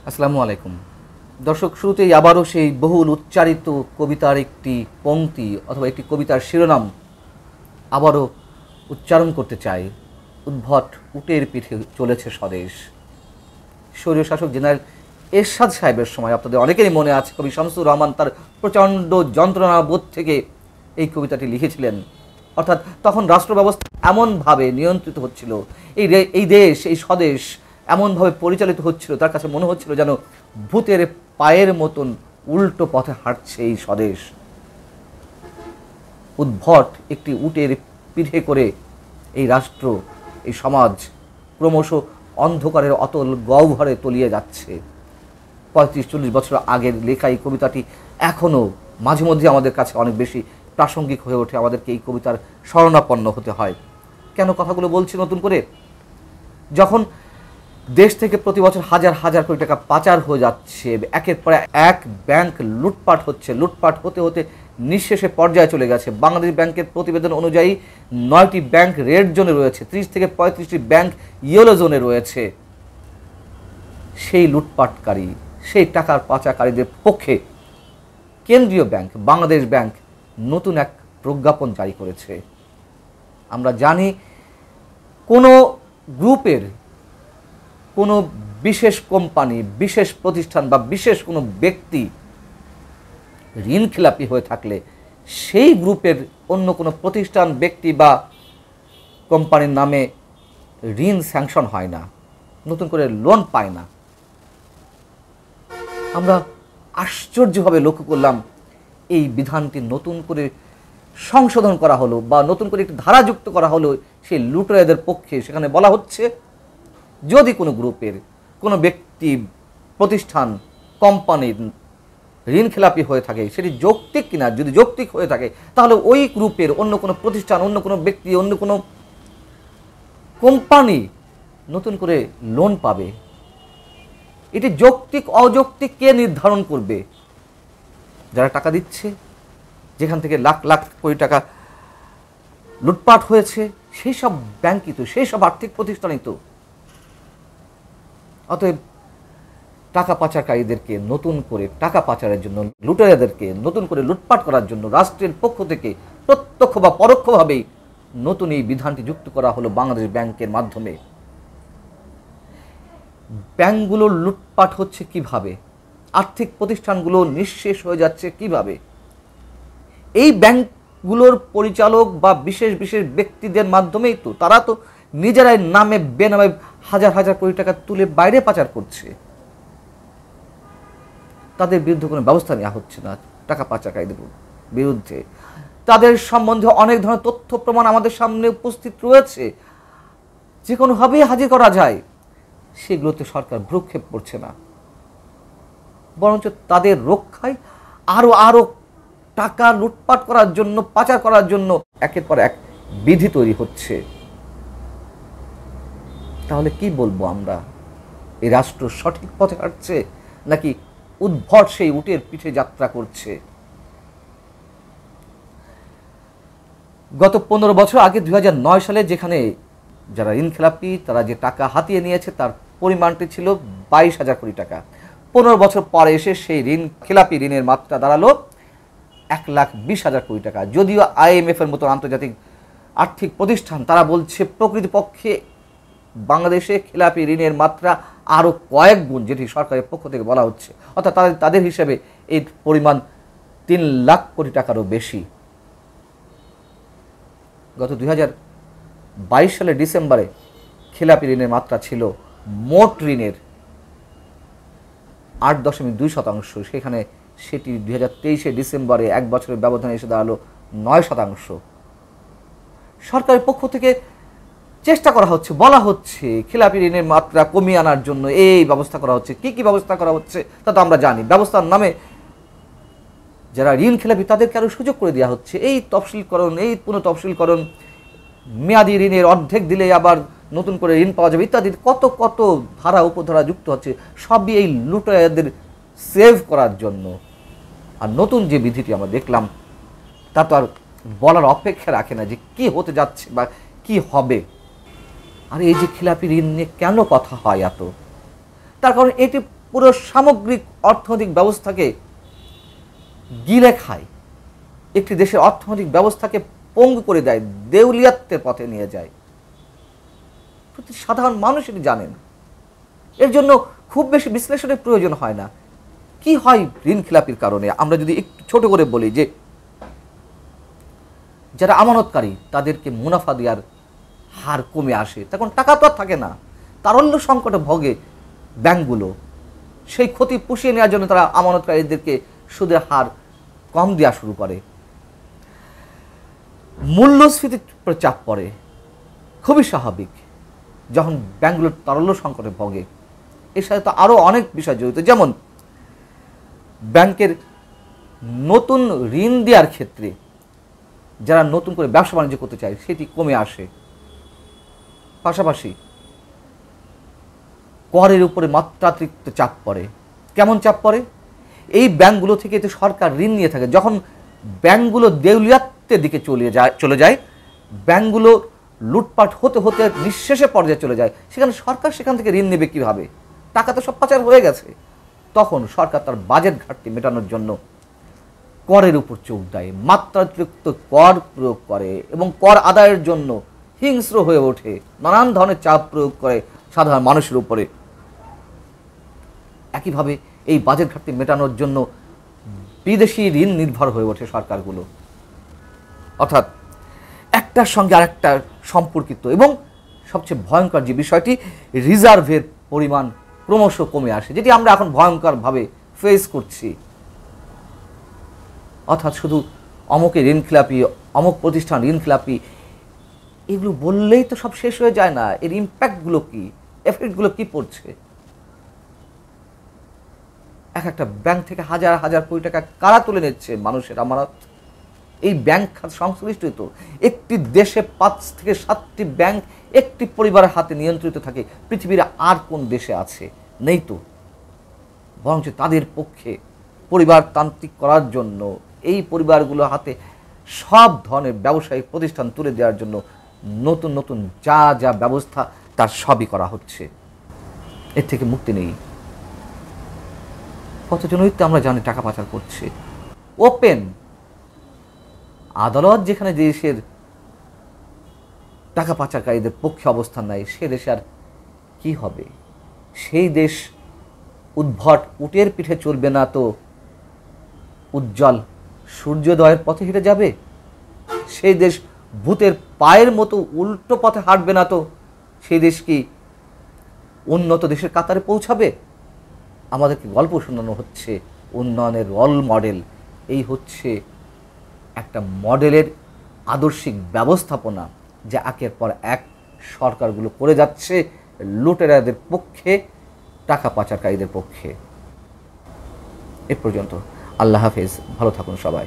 আসসালামু আলাইকুম দর্শক, শুরুতেই আবারও সেই বহুল উচ্চারিত কবিতার একটি পংক্তি অথবা একটি কবিতার শিরোনাম আবারও উচ্চারণ করতে চাই। উদ্ভট উটের পিঠে চলেছে স্বদেশ। স্বৈর শাসক জেনারেল এরশাদ সাহেবের সময় আপনাদের অনেকেরই মনে আছে, কবি শামসুর রহমান তার প্রচণ্ড যন্ত্রণাবোধ থেকে এই কবিতাটি লিখেছিলেন। অর্থাৎ তখন রাষ্ট্র ব্যবস্থা এমনভাবে নিয়ন্ত্রিত হচ্ছিল, এই দেশ, এই স্বদেশ এমনভাবে পরিচালিত হচ্ছিল, তার কাছে মনে হচ্ছিল যেন ভূতের পায়ের মতন উল্টো পথে হাঁটছে এই স্বদেশ। উদ্ভট একটি উটের পিঠে করে এই রাষ্ট্র, এই সমাজ ক্রমশ অন্ধকারের অতল গহ্বরে তলিয়ে যাচ্ছে। 35-40 বছর আগের লেখা এই কবিতাটি এখনও মাঝে মধ্যে আমাদের কাছে অনেক বেশি প্রাসঙ্গিক হয়ে ওঠে। আমাদেরকে এই কবিতার শরণাপন্ন হতে হয়। কেন কথাগুলো বলছি নতুন করে? যখন দেশ থেকে প্রতি বছর হাজার হাজার কোটি টাকা পাচার হয়ে যাচ্ছে, একের পর এক ব্যাংক লুটপাট হচ্ছে, লুটপাট হতে হতে নিঃশেষে পর্যায়ে চলে গেছে। বাংলাদেশ ব্যাংকের প্রতিবেদন অনুযায়ী 9টি ব্যাংক রেড জোনে রয়েছে, 30 থেকে 35টি ব্যাংক ইয়েলো জোনে রয়েছে। সেই লুটপাটকারী, সেই টাকার পাচারকারীদের পক্ষে কেন্দ্রীয় ব্যাংক বাংলাদেশ ব্যাংক নতুন এক প্রজ্ঞাপন জারি করেছে। আমরা জানি কোনো গ্রুপের, কোনো বিশেষ কোম্পানি, বিশেষ প্রতিষ্ঠান বা বিশেষ কোনো ব্যক্তি ঋণ খেলাপি হয়ে থাকলে সেই গ্রুপের অন্য কোনো প্রতিষ্ঠান, ব্যক্তি বা কোম্পানির নামে ঋণ স্যাংশন হয় না, নতুন করে লোন পায় না। আমরা আশ্চর্যভাবে লক্ষ্য করলাম এই বিধানটি নতুন করে সংশোধন করা হলো বা নতুন করে একটি ধারা যুক্ত করা হলো সেই লুটেরাদের পক্ষে। সেখানে বলা হচ্ছে, যদি কোনো গ্রুপের, কোনো ব্যক্তি, প্রতিষ্ঠান, কোম্পানির ঋণ খেলাপি হয়ে থাকে, সেটি যৌক্তিক কিনা, যদি যৌক্তিক হয়ে থাকে তাহলে ওই গ্রুপের অন্য কোনো প্রতিষ্ঠান, অন্য কোনো ব্যক্তি, অন্য কোনো কোম্পানি নতুন করে লোন পাবে। এটি যৌক্তিক অযৌক্তিক কে নির্ধারণ করবে? যারা টাকা দিচ্ছে, যেখান থেকে লাখ লাখ কোটি টাকা লুটপাট হয়েছে, সেই সব ব্যাংকই তো, সেই সব আর্থিক প্রতিষ্ঠানই তো। অতএব টাকা পাচারকারীদেরকে নতুন করে টাকা পাচারের জন্য, লুটেরাদেরকে নতুন করে লুটপাট করার জন্য রাষ্ট্রের পক্ষ থেকে প্রত্যক্ষ বা পরোক্ষভাবেই নতুন এই বিধানটি যুক্ত করা হলো বাংলাদেশ ব্যাংকের মাধ্যমে। ব্যাংকগুলোর লুটপাট হচ্ছে কিভাবে? আর্থিক প্রতিষ্ঠানগুলো নিঃশেষ হয়ে যাচ্ছে কিভাবে? এই ব্যাংকগুলোর পরিচালক বা বিশেষ বিশেষ ব্যক্তিদের মাধ্যমেই তো, তারা তো নিজেরাই নামে বেনামে হাজার হাজার কোটি টাকা তুলে বাইরে পাচার করছে। তাদের বিরুদ্ধে কোনো ব্যবস্থা নেওয়া হচ্ছে না। টাকা পাচারকারীদের বিরুদ্ধে তাদের সম্বন্ধে অনেক ধরনের তথ্য প্রমাণ আমাদের সামনে উপস্থিত রয়েছে, যে কোনোভাবেই হাজির করা যায়। সেগুলোতে সরকার ভ্রুক্ষেপ করছে না, বরঞ্চ তাদের রক্ষায় আরো আরো টাকা লুটপাট করার জন্য, পাচার করার জন্য একের পর এক বিধি তৈরি হচ্ছে। তাহলে কি বলবো আমরা? এই রাষ্ট্র সঠিক পথে হাঁটছে নাকি উদ্ভট সেই উটের পিঠে যাত্রা করছে? গত 15 বছর আগে 2009 সালে যেখানে যারা ঋণ খেলাপি, তারা যে টাকা হাতিয়ে নিয়েছে তার পরিমাণটি ছিল 22,000 কোটি টাকা। 15 বছর পরে এসে সেই ঋণ খেলাপি ঋণের মাত্রা দাঁড়ালো 1,20,000 কোটি টাকা। যদিও IMF এর মতো আন্তর্জাতিক আর্থিক প্রতিষ্ঠান তারা বলছে প্রকৃতপক্ষে বাংলাদেশে খেলাপি ঋণের মাত্রা আরও কয়েক গুণ, যেটি সরকারের পক্ষ থেকে বলা হচ্ছে। অর্থাৎ তাদের হিসেবে এই পরিমাণ 3 লাখ কোটি টাকারও বেশি। গত 2022 সালের ডিসেম্বরে খেলাপি ঋণের মাত্রা ছিল মোট ঋণের 8.2%। সেখানে সেটি 2023 ডিসেম্বরে, এক বছরের ব্যবধানে এসে দাঁড়ালো 9%। সরকারের পক্ষ থেকে চেষ্টা করা হচ্ছে, বলা হচ্ছে খেলাপি ঋণের মাত্রা কমিয়ে আনার জন্য এই ব্যবস্থা করা হচ্ছে। কি কি ব্যবস্থা করা হচ্ছে তা তো আমরা জানি। ব্যবস্থার নামে যারা ঋণ খেলাপি তাদেরকে আরও সুযোগ করে দেওয়া হচ্ছে। এই তফসিলকরণ, এই পুনঃতফসিলকরণ, মেয়াদি ঋণের অর্ধেক দিলে আবার নতুন করে ঋণ পাওয়া যাবে ইত্যাদি কত কত ধারা উপধারা যুক্ত হচ্ছে, সবই এই লুটেরাদের সেভ করার জন্য। আর নতুন যে বিধিটি আমরা দেখলাম তা তো আর বলার অপেক্ষা রাখে না যে কি হতে যাচ্ছে বা কি হবে। আর এই যে খেলাপি ঋণ নিয়ে কেন কথা হয় এত, তার কারণ এটি পুরো সামগ্রিক অর্থনৈতিক ব্যবস্থাকে গিলে খায়, একটি দেশের অর্থনৈতিক ব্যবস্থাকে পঙ্গু করে দেয়, দেউলিয়াত্বের পথে নিয়ে যায়। প্রতি সাধারণ মানুষ এটি জানেন। এর জন্য খুব বেশি বিশ্লেষণের প্রয়োজন হয় না। কি হয় ঋণ খেলাপির কারণে? আমরা যদি একটু ছোট করে বলি যে যারা আমানতকারী তাদেরকে মুনাফা দেওয়ার হার কমে আসে, তখন টাকা তো আর থাকে না, তারল্য সংকটে ভোগে ব্যাংকগুলো। সেই ক্ষতি পুষিয়ে নেওয়ার জন্য তারা আমানতকারীদেরকে সুদের হার কম দেওয়া শুরু করে। মূল্যস্ফীতির উপর চাপ পড়ে, খুবই স্বাভাবিক যখন ব্যাংকগুলোর তারল্য সংকটে ভোগে। এর সাথে তো আরও অনেক বিষয় জড়িত, যেমন ব্যাংকের নতুন ঋণ দেওয়ার ক্ষেত্রে যারা নতুন করে ব্যবসা বাণিজ্য করতে চায় সেটি কমে আসে। পাশাপাশি করের উপরে মাত্রাতিরিক্ত চাপ পড়ে। কেমন চাপ পড়ে? এই ব্যাংকগুলো থেকে তো সরকার ঋণ নিয়ে থাকে। যখন ব্যাংকগুলো দেউলিয়াত্বের দিকে চলে যায়, ব্যাংকগুলো লুটপাট হতে হতে নিঃশেষে পর্যায়ে চলে যায়, সেখানে সরকার সেখান থেকে ঋণ নেবে কীভাবে? টাকা তো সব পাচার হয়ে গেছে। তখন সরকার তার বাজেট ঘাটতি মেটানোর জন্য করের উপর চোখ দেয়, মাত্রাতিরিক্ত কর প্রয়োগ করে এবং কর আদায়ের জন্য হিংস্র হয়ে ওঠে, নানান ধরনের চাপ প্রয়োগ করে সাধারণ মানুষের উপরে। একইভাবে এই বাজেট ঘাটতি মেটানোর জন্য বিদেশি ঋণ নির্ভর হয়ে ওঠে সরকারগুলো। অর্থাৎ একটার সঙ্গে আরেকটা সম্পর্কিত। এবং সবচেয়ে ভয়ঙ্কর যে বিষয়টি, রিজার্ভের পরিমাণ ক্রমশ কমে আসে, যেটি আমরা এখন ভয়ঙ্করভাবে ফেস করছি। অর্থাৎ শুধু অমুকে ঋণ খেলাপি, অমুক প্রতিষ্ঠান ঋণ খেলাপি, এগুলো বললেই তো সব শেষ হয়ে যায় না। এর ইম্প্যাক্টগুলো কি, এফেক্টগুলো কি পড়ছে? এক একটা ব্যাংক থেকে হাজার হাজার কোটি টাকা কারা তুলে নিচ্ছে মানুষের আমানত? এই ব্যাংক খাত সংশ্লিষ্ট। তো একটি দেশে 5 থেকে 7টি ব্যাংক একটি পরিবারের হাতে নিয়ন্ত্রিত থাকে। পৃথিবীর আর কোন দেশে আছে? নেই তো। বরঞ্চ তাদের পক্ষে পরিবারতান্ত্রিক করার জন্য, এই পরিবারগুলোর হাতে সব ধরনের ব্যবসায়িক প্রতিষ্ঠান তুলে দেওয়ার জন্য নতুন নতুন যা যা ব্যবস্থা তার সবই করা হচ্ছে। এর থেকে মুক্তি নেই। কতজনই তো আমরা জানি টাকা পাচার করছে ওপেন। আদালত যেখানে দেশের টাকা পাচারকারীদের পক্ষে অবস্থান নেয়, সে দেশে আর কি হবে? সেই দেশ উদ্ভট উটের পিঠে চলবে না তো উজ্জ্বল সূর্যোদয়ের পথে হেঁটে যাবে? সেই দেশ ভূতের পায়ের মতো উল্টো পথে হাঁটবে না তো সেই দেশ কি উন্নত দেশের কাতারে পৌঁছাবে? আমাদেরকে গল্প শোনানো হচ্ছে উন্নয়নের রোল মডেল। এই হচ্ছে একটা মডেলের আদর্শিক ব্যবস্থাপনা যা একের পর এক সরকারগুলো করে যাচ্ছে লুটেরাদের পক্ষে, টাকা পাচারকারীদের পক্ষে। এ পর্যন্ত। আল্লাহ হাফেজ। ভালো থাকুন সবাই।